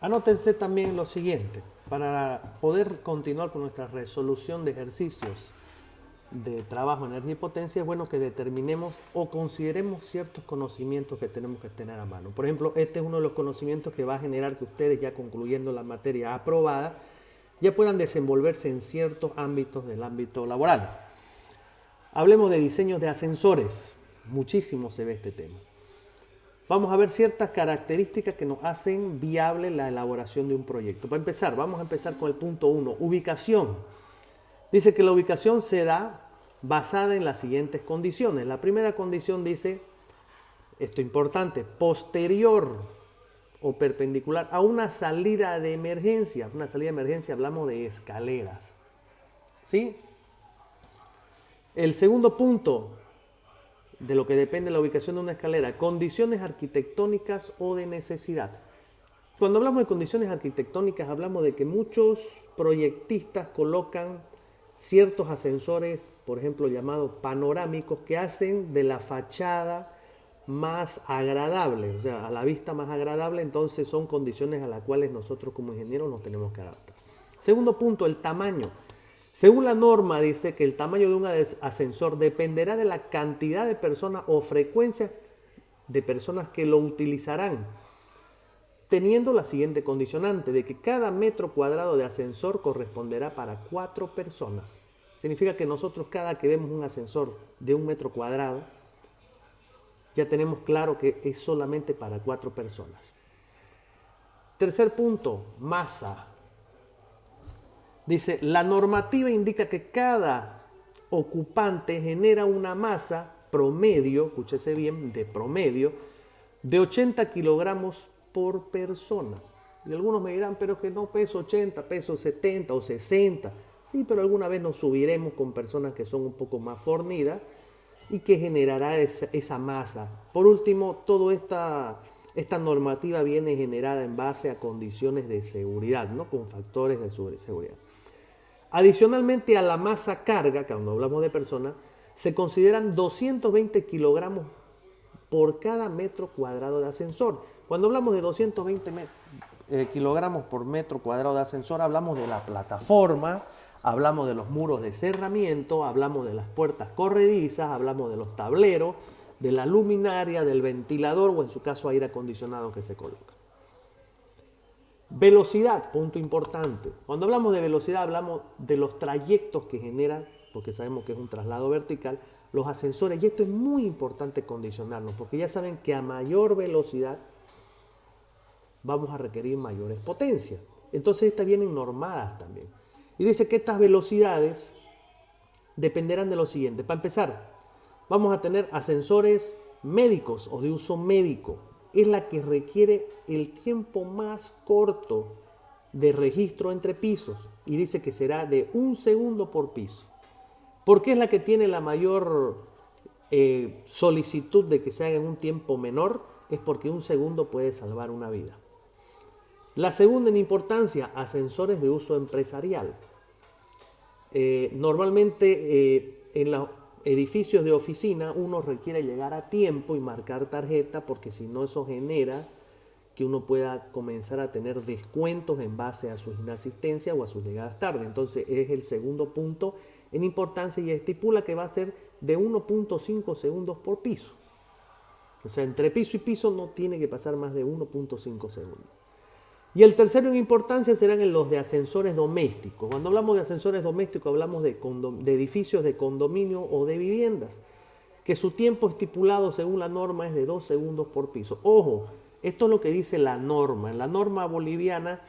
Anótense también lo siguiente, para poder continuar con nuestra resolución de ejercicios de trabajo, energía y potencia, es bueno que determinemos o consideremos ciertos conocimientos que tenemos que tener a mano. Por ejemplo, este es uno de los conocimientos que va a generar que ustedes, ya concluyendo la materia aprobada, ya puedan desenvolverse en ciertos ámbitos del ámbito laboral. Hablemos de diseños de ascensores. Muchísimo se ve este tema. Vamos a ver ciertas características que nos hacen viable la elaboración de un proyecto. Para empezar, vamos a empezar con el punto 1, ubicación. Dice que la ubicación se da basada en las siguientes condiciones. La primera condición dice, esto es importante, posterior o perpendicular a una salida de emergencia. Una salida de emergencia hablamos de escaleras. ¿Sí? El segundo punto de lo que depende la ubicación de una escalera, condiciones arquitectónicas o de necesidad. Cuando hablamos de condiciones arquitectónicas hablamos de que muchos proyectistas colocan ciertos ascensores, por ejemplo llamados panorámicos, que hacen de la fachada más agradable, o sea, a la vista más agradable. Entonces son condiciones a las cuales nosotros como ingenieros nos tenemos que adaptar. Segundo punto, el tamaño. Según la norma dice que el tamaño de un ascensor dependerá de la cantidad de personas o frecuencia de personas que lo utilizarán, teniendo la siguiente condicionante de que cada metro cuadrado de ascensor corresponderá para 4 personas. Significa que nosotros cada que vemos un ascensor de 1 metro cuadrado, ya tenemos claro que es solamente para 4 personas. Tercer punto, masa. Dice, la normativa indica que cada ocupante genera una masa promedio, escúchese bien, de promedio, de 80 kilogramos por persona. Y algunos me dirán, pero que no peso 80, peso 70 o 60. Sí, pero alguna vez nos subiremos con personas que son un poco más fornidas y que generará esa masa. Por último, toda esta normativa viene generada en base a condiciones de seguridad, ¿no? Con factores de seguridad. Adicionalmente a la masa carga, que cuando hablamos de personas, se consideran 220 kilogramos por cada metro cuadrado de ascensor. Cuando hablamos de 220 kilogramos por metro cuadrado de ascensor, hablamos de la plataforma, hablamos de los muros de cerramiento, hablamos de las puertas corredizas, hablamos de los tableros, de la luminaria, del ventilador o en su caso aire acondicionado que se coloca. Velocidad, punto importante. Cuando hablamos de velocidad hablamos de los trayectos que generan, porque sabemos que es un traslado vertical, los ascensores. Y esto es muy importante condicionarnos, porque ya saben que a mayor velocidad vamos a requerir mayores potencias. Entonces estas vienen normadas también. Y dice que estas velocidades dependerán de lo siguiente. Para empezar, vamos a tener ascensores médicos o de uso médico. Es la que requiere el tiempo más corto de registro entre pisos y dice que será de 1 segundo por piso. ¿Por qué es la que tiene la mayor solicitud de que se haga en un tiempo menor? Es porque 1 segundo puede salvar una vida. La segunda en importancia, ascensores de uso empresarial. Normalmente en los edificios de oficina uno requiere llegar a tiempo y marcar tarjeta, porque si no eso genera que uno pueda comenzar a tener descuentos en base a su inasistencia o a sus llegadas tarde. Entonces es el segundo punto en importancia y estipula que va a ser de 1.5 segundos por piso. O sea, entre piso y piso no tiene que pasar más de 1.5 segundos. Y el tercero en importancia serán los de ascensores domésticos. Cuando hablamos de ascensores domésticos hablamos de edificios de condominio o de viviendas, que su tiempo estipulado según la norma es de 2 segundos por piso. Ojo, esto es lo que dice la norma. En la norma boliviana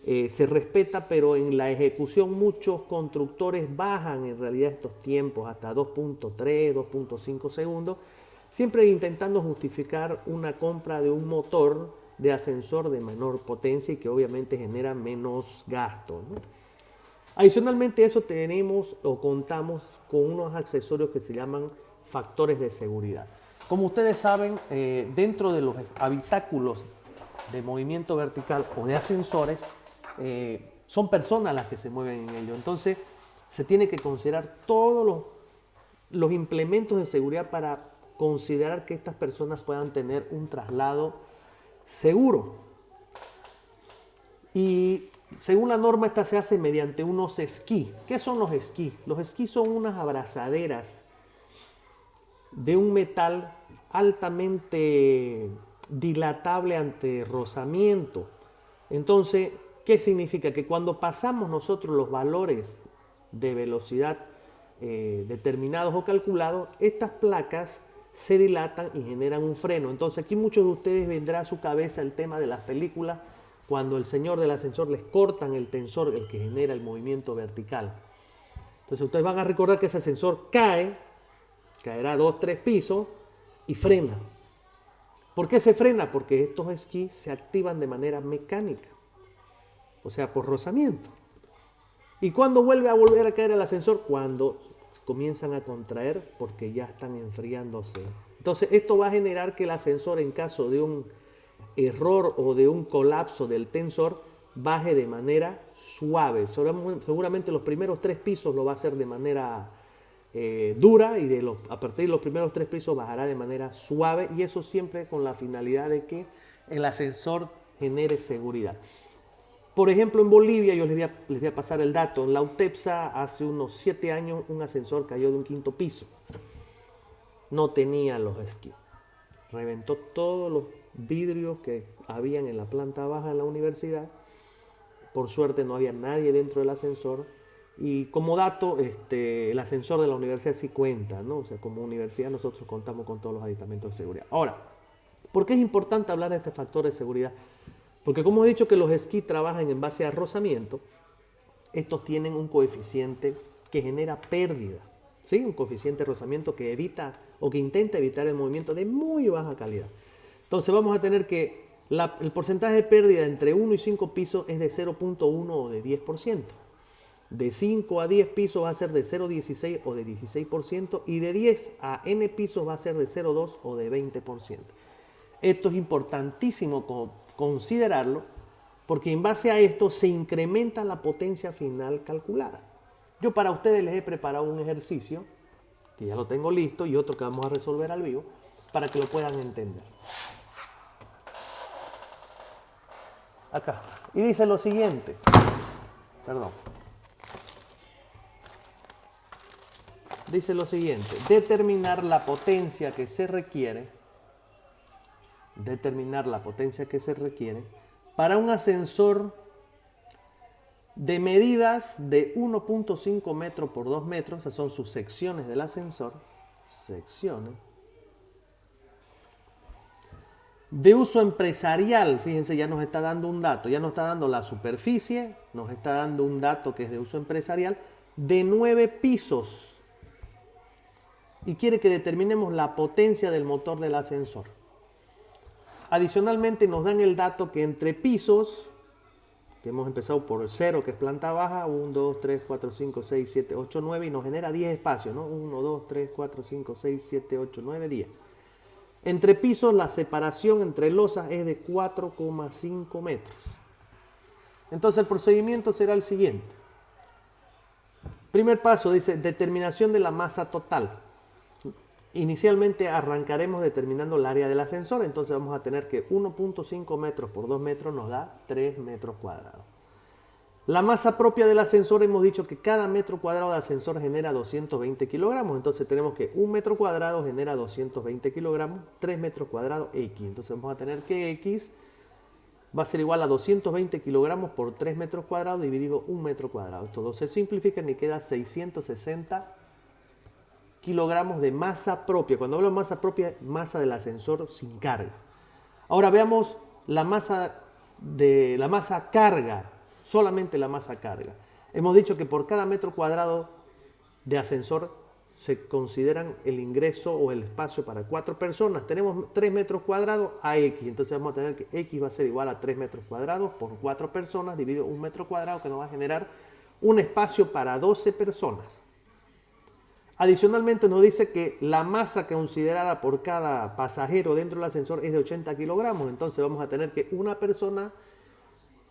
se respeta, pero en la ejecución muchos constructores bajan en realidad estos tiempos hasta 2.3, 2.5 segundos, siempre intentando justificar una compra de un motor de ascensor de menor potencia y que obviamente genera menos gasto, ¿no? Adicionalmente a eso tenemos o contamos con unos accesorios que se llaman factores de seguridad. Como ustedes saben, dentro de los habitáculos de movimiento vertical o de ascensores, son personas las que se mueven en ello. Entonces se tiene que considerar todos los implementos de seguridad para considerar que estas personas puedan tener un traslado seguro. Y según la norma, esta se hace mediante unos esquí. ¿Qué son los esquí? Los esquí son unas abrazaderas de un metal altamente dilatable ante rozamiento. Entonces, ¿qué significa? Que cuando pasamos nosotros los valores de velocidad determinados o calculados, estas placas se dilatan y generan un freno. Entonces, aquí muchos de ustedes vendrá a su cabeza el tema de las películas cuando el señor del ascensor les cortan el tensor, el que genera el movimiento vertical. Entonces, ustedes van a recordar que ese ascensor caerá 2, 3 pisos y frena. ¿Por qué se frena? Porque estos esquís se activan de manera mecánica, o sea, por rozamiento. ¿Y cuándo vuelve a caer el ascensor? Cuando comienzan a contraer porque ya están enfriándose. Entonces, esto va a generar que el ascensor, en caso de un error o de un colapso del tensor, baje de manera suave. Seguramente los primeros 3 pisos lo va a hacer de manera dura y a partir de los primeros 3 pisos bajará de manera suave, y eso siempre con la finalidad de que el ascensor genere seguridad. Por ejemplo, en Bolivia, yo les voy a pasar el dato, en la UTEPSA hace unos 7 años un ascensor cayó de un 5.º piso. No tenía los esquís. Reventó todos los vidrios que habían en la planta baja de la universidad. Por suerte no había nadie dentro del ascensor. Y como dato, el ascensor de la universidad sí cuenta, ¿no? O sea, como universidad nosotros contamos con todos los aditamentos de seguridad. Ahora, ¿por qué es importante hablar de este factor de seguridad? Porque como he dicho que los esquís trabajan en base a rozamiento, estos tienen un coeficiente que genera pérdida, ¿sí? Un coeficiente de rozamiento que evita o que intenta evitar el movimiento de muy baja calidad. Entonces vamos a tener que el porcentaje de pérdida entre 1 y 5 pisos es de 0.1 o de 10%. De 5 a 10 pisos va a ser de 0.16 o de 16%, y de 10 a n pisos va a ser de 0.2 o de 20%. Esto es importantísimo considerarlo, porque en base a esto se incrementa la potencia final calculada. Yo para ustedes les he preparado un ejercicio, que ya lo tengo listo, y otro que vamos a resolver al vivo, para que lo puedan entender. Acá. Y dice lo siguiente. Perdón. Dice lo siguiente: determinar la potencia que se requiere para un ascensor de medidas de 1.5 metros por 2 metros, esas son sus secciones del ascensor, secciones, de uso empresarial. Fíjense, ya nos está dando un dato, ya nos está dando la superficie, nos está dando un dato que es de uso empresarial, de 9 pisos. Y quiere que determinemos la potencia del motor del ascensor. Adicionalmente nos dan el dato que entre pisos, que hemos empezado por el 0, que es planta baja, 1, 2, 3, 4, 5, 6, 7, 8, 9, y nos genera 10 espacios, ¿no? 1, 2, 3, 4, 5, 6, 7, 8, 9, 10. Entre pisos, la separación entre losas es de 4,5 metros. Entonces el procedimiento será el siguiente. Primer paso, dice determinación de la masa total. Inicialmente arrancaremos determinando el área del ascensor, entonces vamos a tener que 1.5 metros por 2 metros nos da 3 metros cuadrados. La masa propia del ascensor, hemos dicho que cada metro cuadrado de ascensor genera 220 kilogramos, entonces tenemos que 1 metro cuadrado genera 220 kilogramos, 3 metros cuadrados X. Entonces vamos a tener que X va a ser igual a 220 kilogramos por 3 metros cuadrados dividido 1 metro cuadrado. Esto se simplifica y queda 660 kilogramos de masa propia. Cuando hablo de masa propia, masa del ascensor sin carga. Ahora veamos la masa carga, solamente la masa carga. Hemos dicho que por cada metro cuadrado de ascensor se consideran el ingreso o el espacio para 4 personas. Tenemos 3 metros cuadrados a X, entonces vamos a tener que X va a ser igual a 3 metros cuadrados por 4 personas dividido 1 metro cuadrado, que nos va a generar un espacio para 12 personas. Adicionalmente nos dice que la masa considerada por cada pasajero dentro del ascensor es de 80 kilogramos. Entonces vamos a tener que una persona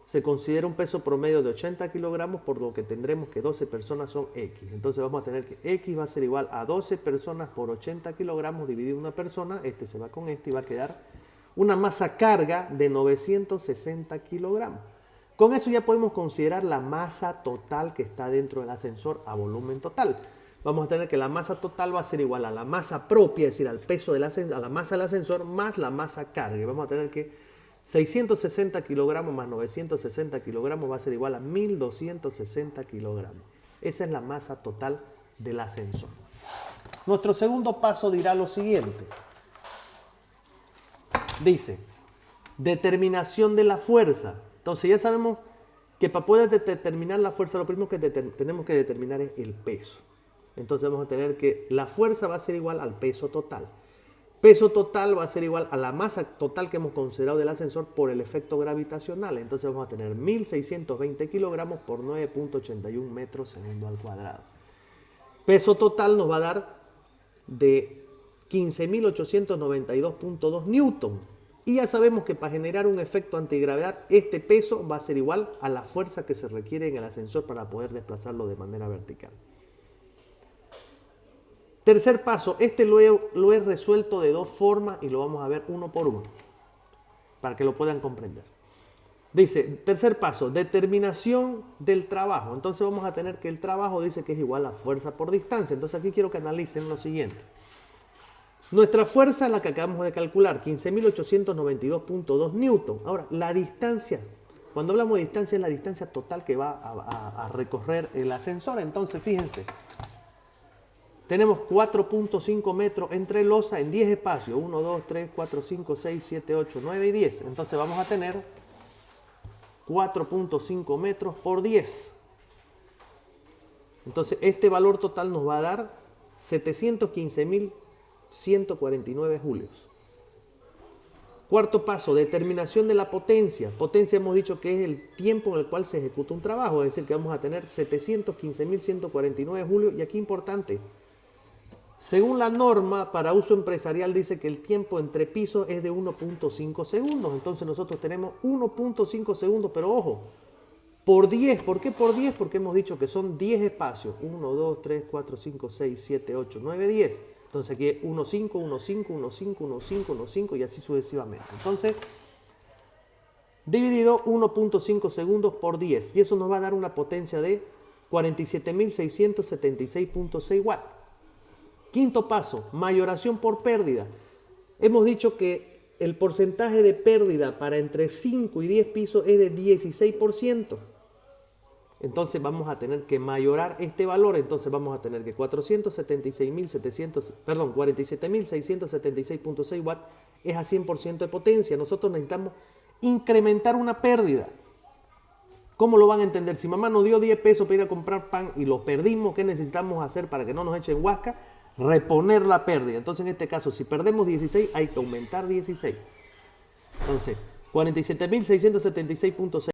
se considera un peso promedio de 80 kilogramos, por lo que tendremos que 12 personas son X. Entonces vamos a tener que X va a ser igual a 12 personas por 80 kilogramos dividido una persona. Este se va con este y va a quedar una masa carga de 960 kilogramos. Con eso ya podemos considerar la masa total que está dentro del ascensor a volumen total. Vamos a tener que la masa total va a ser igual a la masa propia, es decir, al peso del ascensor, a la masa del ascensor más la masa carga. Y vamos a tener que 660 kilogramos más 960 kilogramos va a ser igual a 1260 kilogramos. Esa es la masa total del ascensor. Nuestro segundo paso dirá lo siguiente. Dice, determinación de la fuerza. Entonces ya sabemos que para poder determinar la fuerza, lo primero que tenemos que determinar es el peso. Entonces vamos a tener que la fuerza va a ser igual al peso total. Peso total va a ser igual a la masa total que hemos considerado del ascensor por el efecto gravitacional. Entonces vamos a tener 1620 kilogramos por 9.81 metros segundo al cuadrado. Peso total nos va a dar de 15.892.2 newton. Y ya sabemos que para generar un efecto antigravedad, este peso va a ser igual a la fuerza que se requiere en el ascensor para poder desplazarlo de manera vertical. Tercer paso, este lo he resuelto de dos formas y lo vamos a ver uno por uno, para que lo puedan comprender. Dice, tercer paso, determinación del trabajo. Entonces vamos a tener que el trabajo dice que es igual a fuerza por distancia. Entonces aquí quiero que analicen lo siguiente. Nuestra fuerza es la que acabamos de calcular, 15.892.2 newton. Ahora, la distancia, cuando hablamos de distancia, es la distancia total que va a recorrer el ascensor. Entonces, fíjense, tenemos 4.5 metros entre losa en 10 espacios. 1, 2, 3, 4, 5, 6, 7, 8, 9 y 10. Entonces vamos a tener 4.5 metros por 10. Entonces este valor total nos va a dar 715.149 julios. Cuarto paso, determinación de la potencia. Potencia hemos dicho que es el tiempo en el cual se ejecuta un trabajo. Es decir, que vamos a tener 715.149 julios. Y aquí importante, según la norma para uso empresarial dice que el tiempo entre pisos es de 1.5 segundos. Entonces nosotros tenemos 1.5 segundos, pero ojo, por 10. ¿Por qué por 10? Porque hemos dicho que son 10 espacios. 1, 2, 3, 4, 5, 6, 7, 8, 9, 10. Entonces aquí es 1.5, 1.5, 1.5, 1.5, 1.5 y así sucesivamente. Entonces, dividido 1.5 segundos por 10. Y eso nos va a dar una potencia de 47.676.6 watts. Quinto paso, mayoración por pérdida. Hemos dicho que el porcentaje de pérdida para entre 5 y 10 pisos es de 16%. Entonces vamos a tener que mayorar este valor. Entonces vamos a tener que 47.676.6 watts es a 100% de potencia. Nosotros necesitamos incrementar una pérdida. ¿Cómo lo van a entender? Si mamá nos dio 10 pesos para ir a comprar pan y lo perdimos, ¿qué necesitamos hacer para que no nos echen huasca? Reponer la pérdida. Entonces en este caso, si perdemos 16, hay que aumentar 16. Entonces, 47.676.6